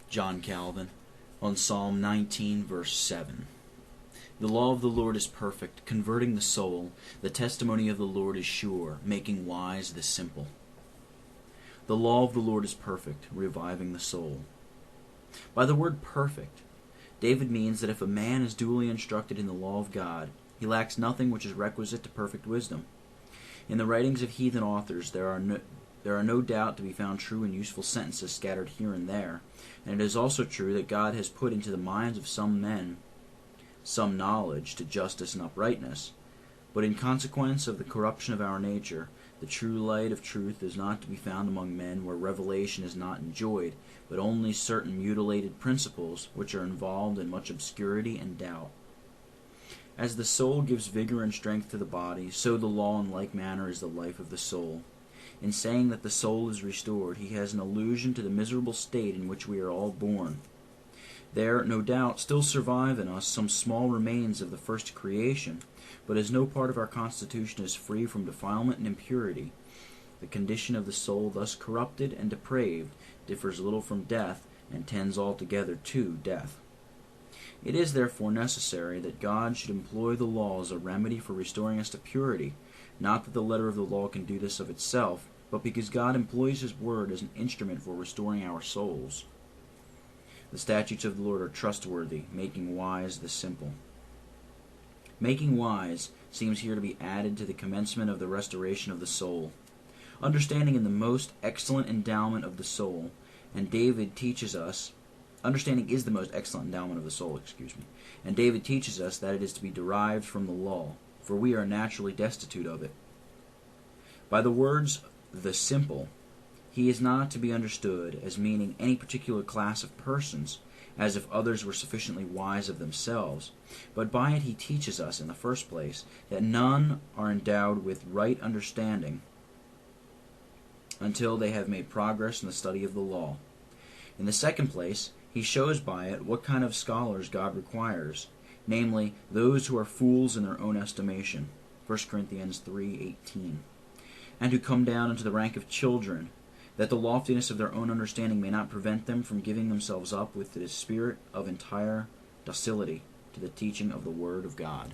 John Calvin, on Psalm 19, verse 7. The law of the Lord is perfect, converting the soul. The testimony of the Lord is sure, making wise the simple. The law of the Lord is perfect, reviving the soul. By the word perfect, David means that if a man is duly instructed in the law of God, he lacks nothing which is requisite to perfect wisdom. In the writings of heathen authors there are no doubt to be found true and useful sentences scattered here and there, and it is also true that God has put into the minds of some men some knowledge to justice and uprightness. But in consequence of the corruption of our nature, the true light of truth is not to be found among men where revelation is not enjoyed, but only certain mutilated principles which are involved in much obscurity and doubt. As the soul gives vigor and strength to the body, so the law in like manner is the life of the soul. In saying that the soul is restored, he has an allusion to the miserable state in which we are all born. There, no doubt, still survive in us some small remains of the first creation, but as no part of our constitution is free from defilement and impurity, the condition of the soul thus corrupted and depraved differs little from death, and tends altogether to death. It is therefore necessary that God should employ the law as a remedy for restoring us to purity, not that the letter of the law can do this of itself, but because God employs His word as an instrument for restoring our souls. The statutes of the Lord are trustworthy, making wise the simple. Making wise seems here to be added to the commencement of the restoration of the soul. Understanding is the most excellent endowment of the soul, and David teaches us that it is to be derived from the law, for we are naturally destitute of it. By the words, the simple, he is not to be understood as meaning any particular class of persons, as if others were sufficiently wise of themselves, but by it he teaches us, in the first place, that none are endowed with right understanding until they have made progress in the study of the law. In the second place, he shows by it what kind of scholars God requires, namely, those who are fools in their own estimation, 1 Corinthians 3:18, and who come down into the rank of children, that the loftiness of their own understanding may not prevent them from giving themselves up with the spirit of entire docility to the teaching of the Word of God.